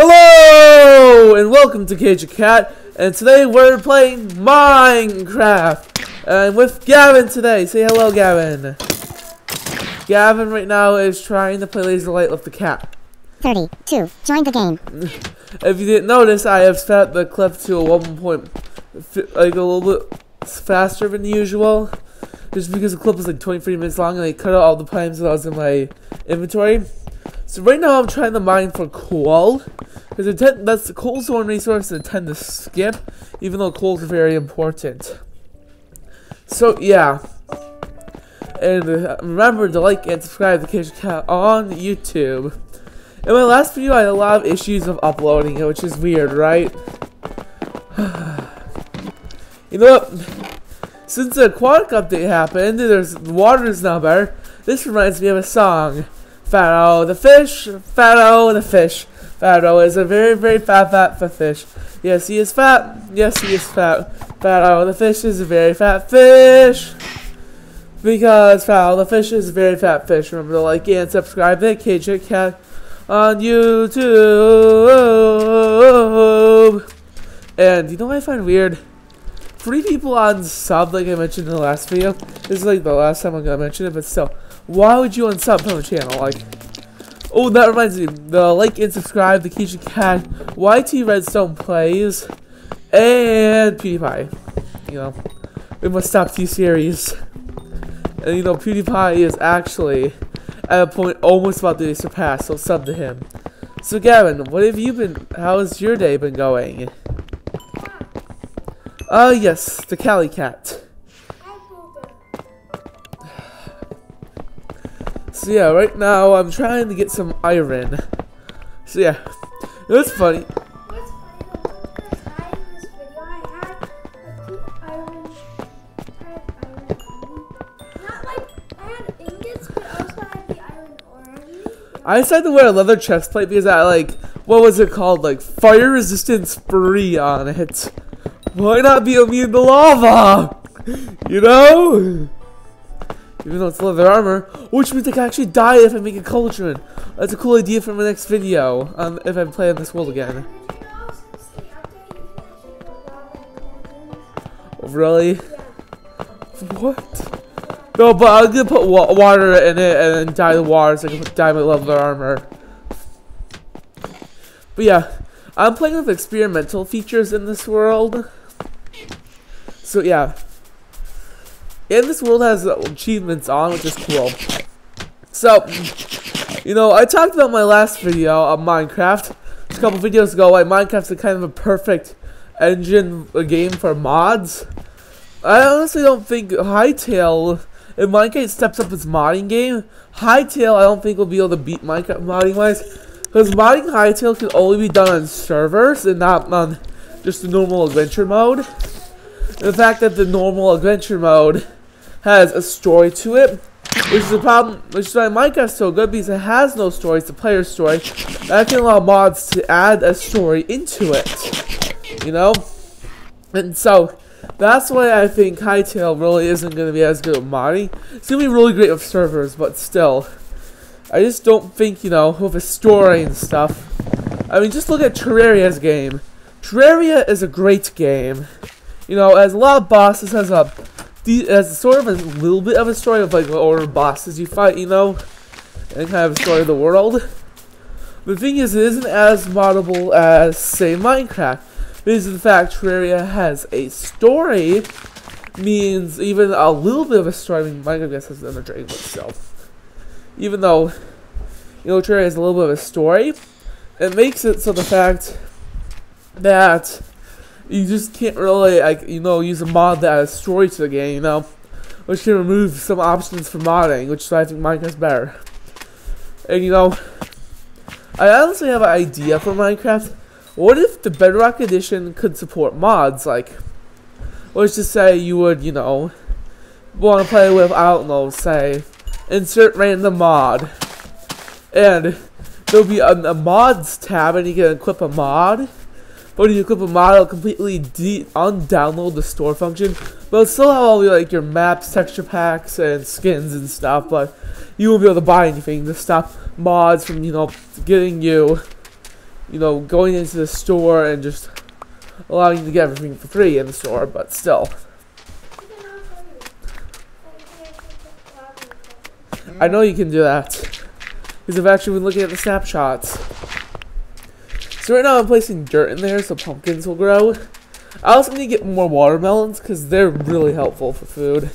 Hello and welcome to Cage of Cat, and today we're playing Minecraft and with Gavin today. Say hello, Gavin. Gavin right now is trying to play Laser Light with the cat. 32. Join the game. If you didn't notice, I have set the clip to a 1 point, like a little bit faster than usual, just because the clip was like 23 minutes long and I cut out all the times that I was in my inventory. So right now I'm trying to mine for coal, because that's the coal's the one resource I tend to skip, even though coal is very important. So yeah, and remember to like and subscribe to Cage of Cat on YouTube. In my last video I had a lot of issues of uploading it, which is weird, right? You know what? Since the aquatic update happened, the water is now better. This reminds me of a song. Pharaoh the fish, Pharaoh the fish. Pharaoh is a very, very fat fish. Yes, he is fat. Yes, he is fat. Pharaoh the fish is a very fat fish. Because Pharaoh the fish is a very fat fish. Remember to like and subscribe to Cage of Cat on YouTube. And you know what I find weird? 3 people on sub, like I mentioned in the last video. This is like the last time I'm gonna mention it, but still. Why would you unsub from the channel? Like, oh, that reminds me. The like and subscribe to Cage of Cat, YT Redstone Plays, and PewDiePie. You know, we must stop T-Series. And you know, PewDiePie is actually at a point almost about to be surpassed, so sub to him. So Gavin, what have you been? How has your day been going? Yes, the Cali Cat. So yeah, right now I'm trying to get some iron. So yeah, it was funny. What's funny in this video, I had not like I had ingots, but I also had the iron ore on me. I decided to wear a leather chest plate because I like, what was it called? Like fire resistance 3 on it. Why not be immune to lava? You know? Even though it's leather armor, which means I can actually die if I make a cauldron. That's a cool idea for my next video, if I play on this world again. Oh, really? What? No, but I'm gonna put water in it and then dye the water so I can dye my leather armor. But yeah, I'm playing with experimental features in this world. So yeah. And this world has achievements on, which is cool. So, you know, I talked about my last video of Minecraft. A couple videos ago, like Minecraft's a kind of a perfect engine game for mods. I honestly don't think Hytale, if Minecraft steps up its modding game, Hytale I don't think will be able to beat Minecraft modding wise. Because modding Hytale can only be done on servers and not on just the normal adventure mode. And the fact that the normal adventure mode has a story to it, which is a problem, which is why Minecraft's so good, because it has no story, it's a player story. That can allow mods to add a story into it, you know? And so, that's why I think Hytale really isn't going to be as good at modding. It's going to be really great with servers, but still, I just don't think, you know, with a story and stuff. I mean, just look at Terraria's game. Terraria is a great game. You know, as a lot of bosses, as sort of a little bit of a story of like what order of bosses you fight, you know, and kind of a story of the world. The thing is, it isn't as moddable as, say, Minecraft, because of the fact Terraria has a story, means even a little bit of a story. I mean, Minecraft guess has another dragon itself. Even though, you know, Terraria has a little bit of a story, it makes it so the fact that you just can't really, like, you know, use a mod that has a story to the game, you know, which can remove some options for modding, which is why I think Minecraft's better. And, you know, I honestly have an idea for Minecraft. What if the Bedrock Edition could support mods? Like, let's just say you would, you know, want to play with, I don't know, say, insert random mod. And there'll be a mods tab and you can equip a mod. But when you equip a mod, it'll completely undownload the store function. But it'll still have all like your maps, texture packs, and skins and stuff. But you won't be able to buy anything to stop mods from, you know, getting you you know, going into the store and just allowing you to get everything for free in the store, but still. I know you can do that, because I've actually been looking at the snapshots. So right now I'm placing dirt in there so pumpkins will grow. I also need to get more watermelons, because they're really helpful for food.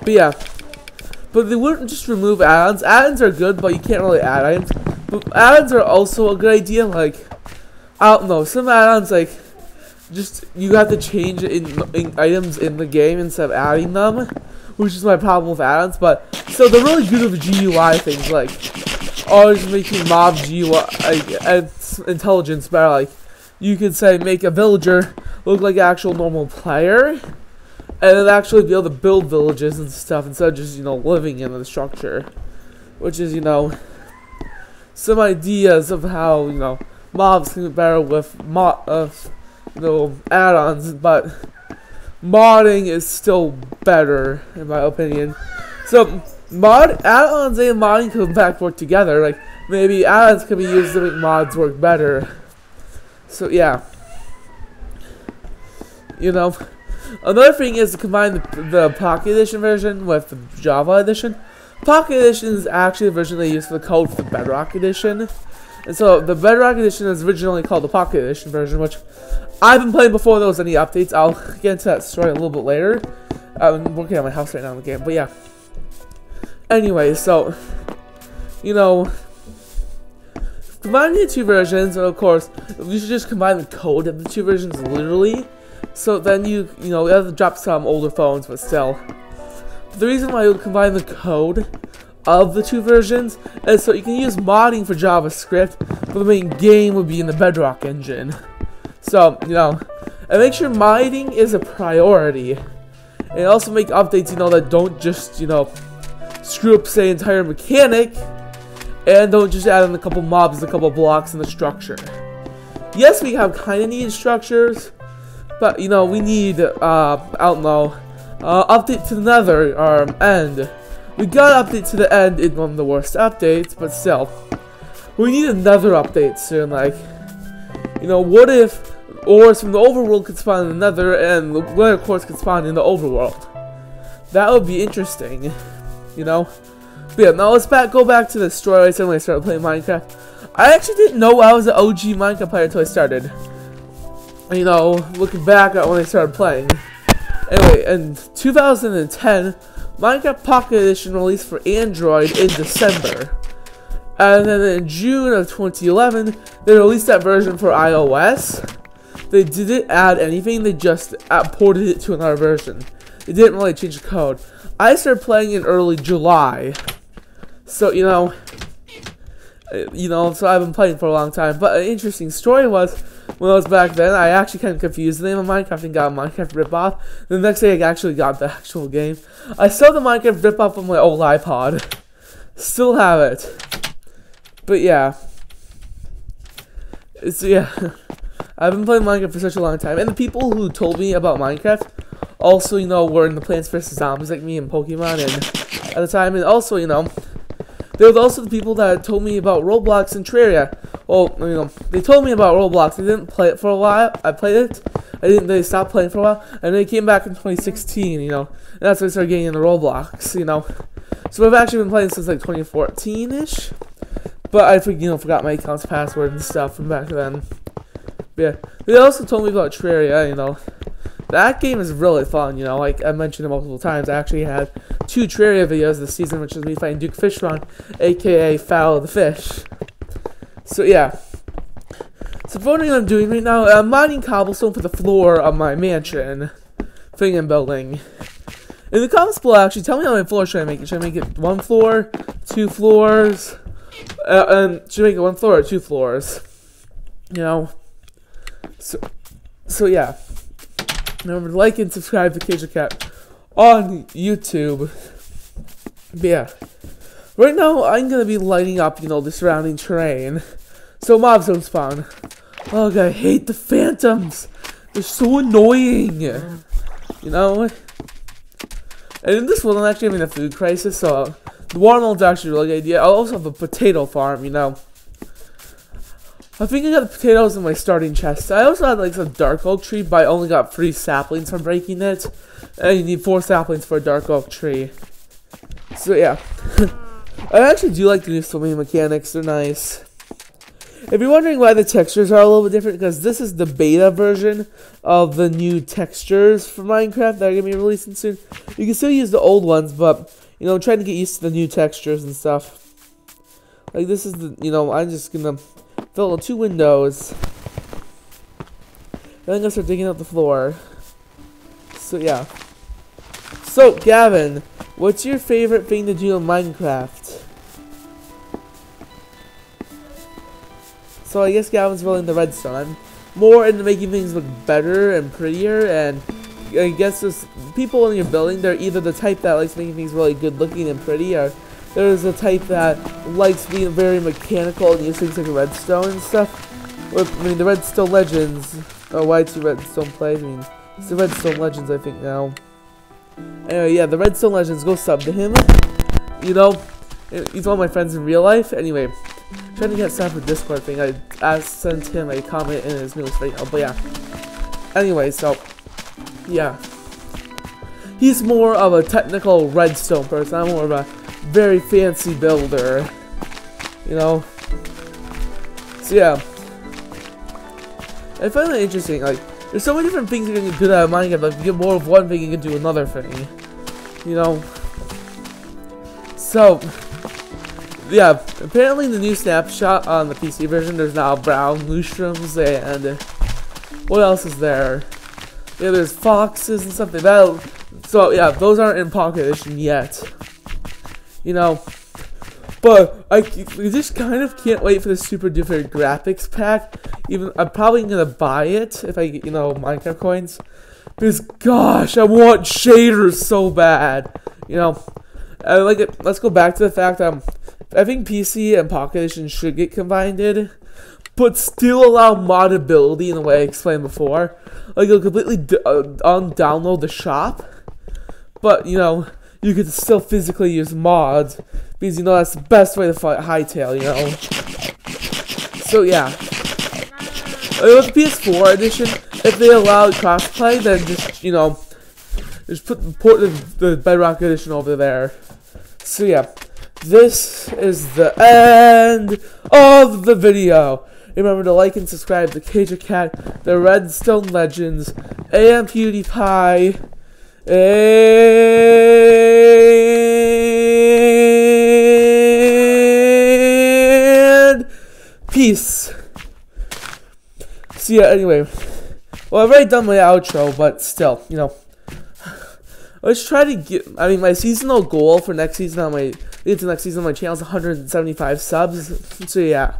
But yeah, but they wouldn't just remove add-ons. Add-ons are good, but you can't really add items. But add-ons are also a good idea. Like, I don't know, some add-ons, like, just you have to change it in items in the game instead of adding them, which is my problem with add-ons. But so they're really good with GUI things, like always making mob GUI and intelligence better. Like, you could say make a villager look like an actual normal player, and then actually be able to build villages and stuff instead of just, you know, living in the structure. Which is, you know, some ideas of how, you know, mobs can be better with you know, add-ons, but modding is still better in my opinion. So add-ons and modding can in fact work together. Like, maybe add-ons can be used to make mods work better. So yeah, you know. Another thing is to combine the Pocket Edition version with the Java Edition. Pocket Edition is actually the version they use for the code for the Bedrock Edition. And so the Bedrock Edition is originally called the Pocket Edition version, which I've been playing before there was any updates. I'll get into that story a little bit later. I'm working on my house right now in the game, but yeah. Anyway, so, you know, combining the two versions, and of course, you should just combine the code of the two versions literally. So then you know, you have to drop some older phones, but still. The reason why you combine the code of the two versions is so you can use modding for JavaScript, but the main game would be in the Bedrock engine. So, you know, and make sure modding is a priority. And also make updates, you know, that don't just, you know, screw up, say, entire mechanic, and don't just add in a couple mobs, a couple blocks in the structure. Yes, we have kind of needed structures, but, you know, we need, I don't know, update to the nether, end. We got update to the end in one of the worst updates, but still. We need another update soon, like, you know, what if ores from the overworld could spawn in the nether, and the nether cores could spawn in the overworld? That would be interesting, you know? But yeah, now let's go back to the story I said when I started playing Minecraft. I actually didn't know I was an OG Minecraft player until I started. You know, looking back at when I started playing. Anyway, in 2010, Minecraft Pocket Edition released for Android in December. And then in June of 2011, they released that version for iOS. They didn't add anything, they just ported it to another version. They didn't really change the code. I started playing in early July. So, you know, so I've been playing for a long time. But an interesting story was, when I was back then, I actually kind of confused the name of Minecraft and got a Minecraft ripoff. The next day, I actually got the actual game. I still have the Minecraft ripoff on my old iPod. Still have it. But yeah. I've been playing Minecraft for such a long time. And the people who told me about Minecraft also, you know, were in the Plants vs. Zombies like me and Pokemon and at the time. And also, you know, there was also the people that told me about Roblox and Terraria. Well, you know, they told me about Roblox. They didn't play it for a while. I played it. They stopped playing for a while. And they came back in 2016, you know. And that's when I started getting into Roblox, you know. So I've actually been playing since like 2014-ish. But I, you know, forgot my account's password and stuff from back then. But yeah. They also told me about Terraria, you know. That game is really fun, you know, like I mentioned it multiple times. I actually had 2 Terraria videos this season, which is me fighting Duke Fishron, aka Foul of the Fish. So yeah. So for what I'm doing right now, I'm mining cobblestone for the floor of my mansion thing I'm building. In the comments below, actually, tell me how many floors should I make it. Should I make it 1 floor, 2 floors, and should I make it 1 floor or 2 floors? You know. So yeah. Remember to like and subscribe to CageCat on YouTube. But yeah. Right now, I'm going to be lighting up, you know, the surrounding terrain. So mobs don't spawn. Oh, God, I hate the phantoms. They're so annoying. You know? And in this world, I'm actually having a food crisis, so the watermelon's actually a really good idea. I'll also have a potato farm, you know. I think I got the potatoes in my starting chest. I also had like some dark oak tree, but I only got 3 saplings from breaking it. And you need 4 saplings for a dark oak tree. So yeah. I actually do like the new swimming mechanics, they're nice. If you're wondering why the textures are a little bit different, because this is the beta version of the new textures for Minecraft that are going to be releasing soon. You can still use the old ones, but, you know, I'm trying to get used to the new textures and stuff. Like, this is the, you know, I'm just going to fill 2 windows. Then I'm going to start digging out the floor. So, yeah. So, Gavin, what's your favorite thing to do in Minecraft? So I guess Gavin's really into redstone. I'm more into making things look better and prettier, and I guess there's people in your building, they're either the type that likes making things really good looking and pretty, or there's a type that likes being very mechanical and using things like redstone and stuff. I mean, the Redstone Legends, or YT Redstone Plays, I mean, it's the Redstone Legends I think now. Anyway, yeah, the Redstone Legends, go sub to him. You know, he's one of my friends in real life. Anyway, trying to get set up a Discord thing. I sent him a comment in his newest video, but yeah. Anyway, so yeah, he's more of a technical redstone person. I'm more of a very fancy builder, you know. So yeah, I find it interesting. Like, there's so many different things you can do that in Minecraft. Like, if you get more of one thing, you can do another thing, you know. So yeah, apparently in the new snapshot on the PC version, there's now brown mushrooms, and what else is there? Yeah, there's foxes and something. So yeah, those aren't in Pocket Edition yet. You know, but we just kind of can't wait for the super duper graphics pack. Even I'm probably gonna buy it if I get, you know, Minecraft coins, because gosh, I want shaders so bad. You know, I like it. Let's go back to the fact that I think PC and Pocket Edition should get combined, but still allow modability in the way I explained before. Like, you'll completely download the shop, but, you know, you could still physically use mods, because, you know, that's the best way to fight Hytale, you know. So, yeah. With the PS4 edition, if they allowed crossplay, then just, you know, just port the Bedrock edition over there. So, yeah. This is the end of the video. Remember to like and subscribe to Cage of Cat, the Redstone Legends, and PewDiePie, and peace. So yeah, anyway. Well, I've already done my outro, but still, you know. Let's try to get, I mean, my seasonal goal for next season on my, into next season on my channel is 175 subs. So yeah.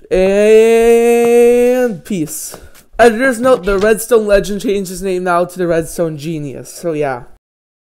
And peace. Editor's note, the Redstone Legend changed his name now to the Redstone Genius. So yeah.